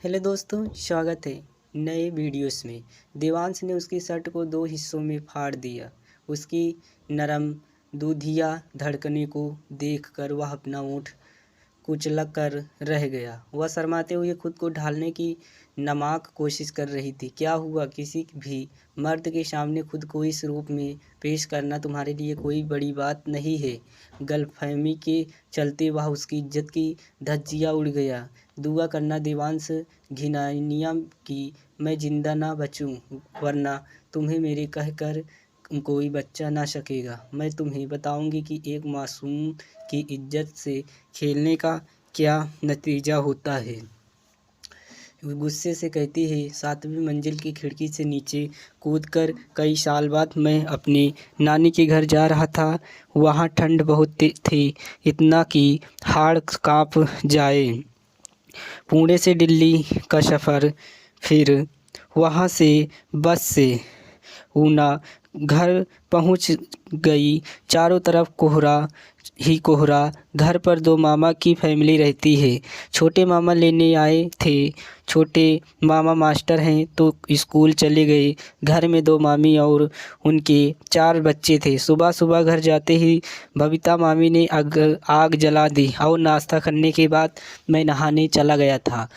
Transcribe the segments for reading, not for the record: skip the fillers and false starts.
Hello दोस्तों, स्वागत है नए वीडियोस में। देवांश ने उसकी शर्ट को दो हिस्सों में फाड़ दिया। उसकी नरम दूधिया धड़कने को देखकर वह अपना ओंठ कुचलक कर रह गया। वह शर्माते हुए खुद को ढालने की नापाक कोशिश कर रही थी। क्या हुआ? किसी भी मर्द के सामने खुद को इस रूप में पेश करना तुम्हारे लिए कोई बड़ी बात नहीं है। गलतफहमी के चलते वह उसकी इज्जत की धज्जियाँ उड़ गया। दुआ करना देवांश घिनानिया कि मैं जिंदा ना बचूं, वरना तुम्हें मेरे कहकर कोई बच्चा ना सकेगा। मैं तुम्हें बताऊंगी कि एक मासूम की इज्जत से खेलने का क्या नतीजा होता है। गुस्से से कहती है, 7वीं मंजिल की खिड़की से नीचे कूदकर कई साल बाद मैं अपने नानी के घर जा रहा था। वहाँ ठंड बहुत थी, इतना कि हाड़ कांप जाए। पुणे से दिल्ली का सफ़र, फिर वहाँ से बस से ऊना। घर पहुँच गई। चारों तरफ कोहरा ही कोहरा। घर पर 2 मामा की फैमिली रहती है। छोटे मामा लेने आए थे। छोटे मामा मास्टर हैं तो स्कूल चले गए। घर में 2 मामी और उनके 4 बच्चे थे। सुबह सुबह घर जाते ही बबीता मामी ने आग जला दी और नाश्ता करने के बाद मैं नहाने चला गया था।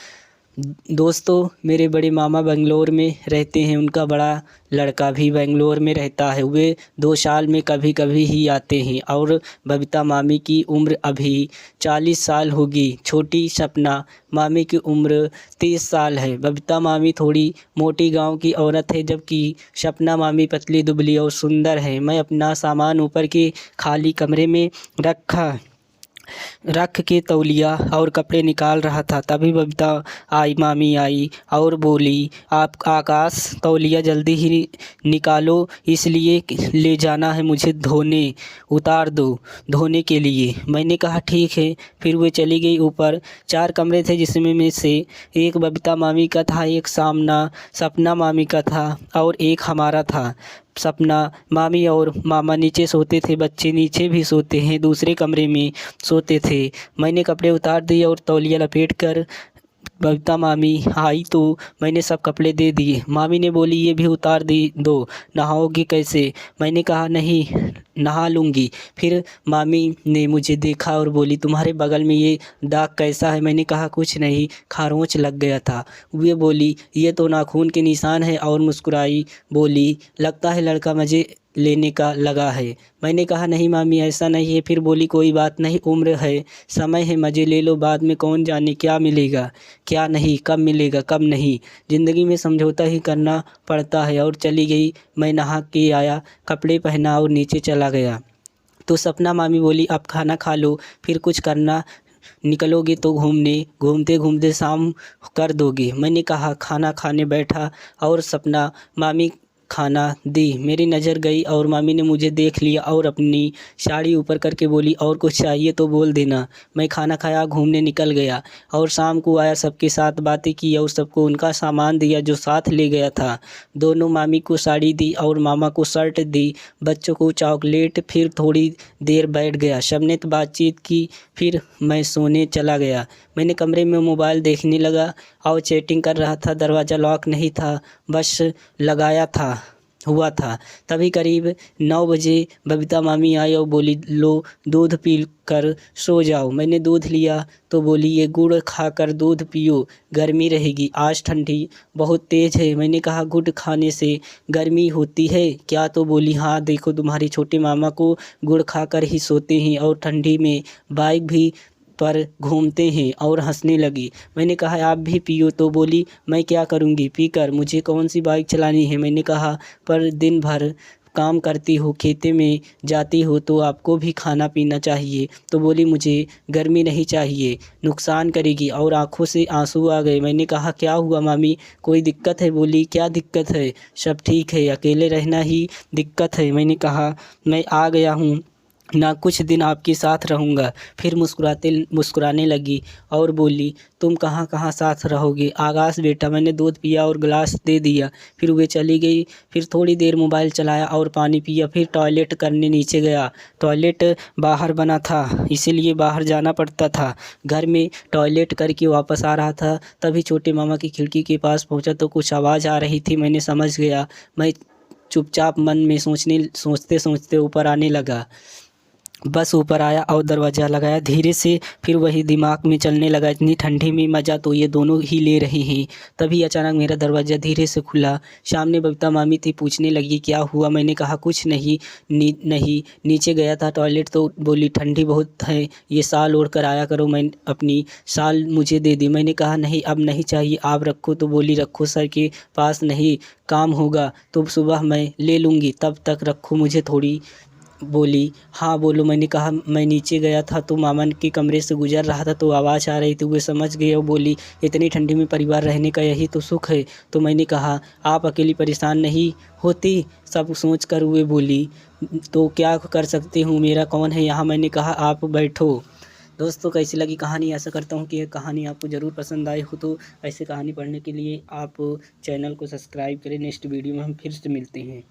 दोस्तों, मेरे बड़े मामा बेंगलोर में रहते हैं। उनका बड़ा लड़का भी बेंगलोर में रहता है। वे 2 साल में कभी कभी ही आते हैं। और बबीता मामी की उम्र अभी 40 साल होगी। छोटी सपना मामी की उम्र 30 साल है। बबीता मामी थोड़ी मोटी गांव की औरत है, जबकि सपना मामी पतली दुबली और सुंदर है। मैं अपना सामान ऊपर के खाली कमरे में रख के तौलिया और कपड़े निकाल रहा था। तभी बबीता मामी आई और बोली, आप आकाश, तौलिया जल्दी ही निकालो, इसलिए ले जाना है मुझे धोने। उतार दो धोने के लिए। मैंने कहा ठीक है। फिर वे चली गई ऊपर। 4 कमरे थे, जिसमें से एक बबीता मामी का था, एक सपना मामी का था और एक हमारा था। सपना मामी और मामा नीचे सोते थे। बच्चे नीचे भी सोते हैं, दूसरे कमरे में सोते थे। मैंने कपड़े उतार दिए और तौलिया लपेट कर बबीता मामी आई तो मैंने सब कपड़े दे दिए। मामी ने बोली, ये भी उतार दो, नहाओगी कैसे? मैंने कहा नहीं, नहा लूँगी। फिर मामी ने मुझे देखा और बोली, तुम्हारे बगल में ये दाग कैसा है? मैंने कहा कुछ नहीं, खरोंच लग गया था। वे बोली, ये तो नाखून के निशान है, और मुस्कुराई बोली, लगता है लड़का मज़े लेने का लगा है। मैंने कहा नहीं मामी, ऐसा नहीं है। फिर बोली, कोई बात नहीं, उम्र है, समय है, मज़े ले लो, बाद में कौन जाने क्या मिलेगा क्या नहीं, कब मिलेगा कब नहीं। ज़िंदगी में समझौता ही करना पड़ता है। और चली गई। मैं नहा के आया, कपड़े पहना और नीचे चला गया। तो सपना मामी बोली, अब खाना खा लो, फिर कुछ करना, निकलोगे तो घूमते घूमते शाम कर दोगे। मैंने कहा खाना खाने बैठा और सपना मामी खाना दी। मेरी नज़र गई और मामी ने मुझे देख लिया और अपनी साड़ी ऊपर करके बोली, और कुछ चाहिए तो बोल देना। मैं खाना खाया, घूमने निकल गया और शाम को आया, सबके साथ बातें की और सबको उनका सामान दिया जो साथ ले गया था। दोनों मामी को साड़ी दी और मामा को शर्ट दी, बच्चों को चॉकलेट। फिर थोड़ी देर बैठ गया, सबने तो बातचीत की। फिर मैं सोने चला गया। मैंने कमरे में मोबाइल देखने लगा और चैटिंग कर रहा था। दरवाज़ा लॉक नहीं था, बस लगाया हुआ था। तभी करीब 9 बजे बबीता मामी आई और बोली, लो दूध पी कर सो जाओ। मैंने दूध लिया तो बोली, ये गुड़ खाकर दूध पियो, गर्मी रहेगी, आज ठंडी बहुत तेज़ है। मैंने कहा गुड़ खाने से गर्मी होती है क्या? तो बोली, हाँ देखो, तुम्हारे छोटे मामा को गुड़ खाकर ही सोते हैं और ठंडी में बाइक भी पर घूमते हैं, और हंसने लगी। मैंने कहा आप भी पियो। तो बोली, मैं क्या करूँगी पीकर, मुझे कौन सी बाइक चलानी है? मैंने कहा पर दिन भर काम करती हो, खेते में जाती हो, तो आपको भी खाना पीना चाहिए। तो बोली, मुझे गर्मी नहीं चाहिए, नुकसान करेगी, और आंखों से आंसू आ गए। मैंने कहा क्या हुआ मामी, कोई दिक्कत है? बोली, क्या दिक्कत है, सब ठीक है, अकेले रहना ही दिक्कत है। मैंने कहा मैं आ गया हूँ, ना कुछ दिन आपके साथ रहूँगा। फिर मुस्कुराने लगी और बोली, तुम कहाँ कहाँ साथ रहोगे आकाश बेटा। मैंने दूध पिया और गिलास दे दिया। फिर वे चली गई। फिर थोड़ी देर मोबाइल चलाया और पानी पिया। फिर टॉयलेट करने नीचे गया। टॉयलेट बाहर बना था, इसीलिए बाहर जाना पड़ता था। घर में टॉयलेट करके वापस आ रहा था, तभी छोटे मामा की खिड़की के पास पहुंचा तो कुछ आवाज़ आ रही थी। मैंने समझ गया। मैं चुपचाप मन में सोचते सोचते ऊपर आने लगा। बस ऊपर आया और दरवाज़ा लगाया धीरे से। फिर वही दिमाग में चलने लगा, इतनी ठंडी में मज़ा तो ये दोनों ही ले रहे हैं। तभी अचानक मेरा दरवाज़ा धीरे से खुला। सामने बबीता मामी थी। पूछने लगी, क्या हुआ? मैंने कहा, कुछ नहीं। नहीं, नीचे गया था टॉयलेट। तो बोली, ठंडी बहुत है, ये शाल ओढ़ कर आया करो। मैं अपनी शाल मुझे दे दी। मैंने कहा, नहीं अब नहीं चाहिए, आप रखो। तो बोली, रखो, सर के पास नहीं, काम होगा तो सुबह मैं ले लूँगी, तब तक रखो मुझे थोड़ी। बोली, हाँ बोलो। मैंने कहा, मैं नीचे गया था तो मामा के कमरे से गुजर रहा था तो आवाज़ आ रही थी। वो समझ गए और बोली, इतनी ठंडी में परिवार रहने का यही तो सुख है। तो मैंने कहा, आप अकेली परेशान नहीं होती? सब सोच कर वे बोली, तो क्या कर सकती हूँ, मेरा कौन है यहाँ। मैंने कहा, आप बैठो। दोस्तों, कैसी लगी कहानी? आशा करता हूँ कि यह कहानी आपको ज़रूर पसंद आई हो। तो ऐसे कहानी पढ़ने के लिए आप चैनल को सब्सक्राइब करें। नेक्स्ट वीडियो में हम फिर से मिलते हैं।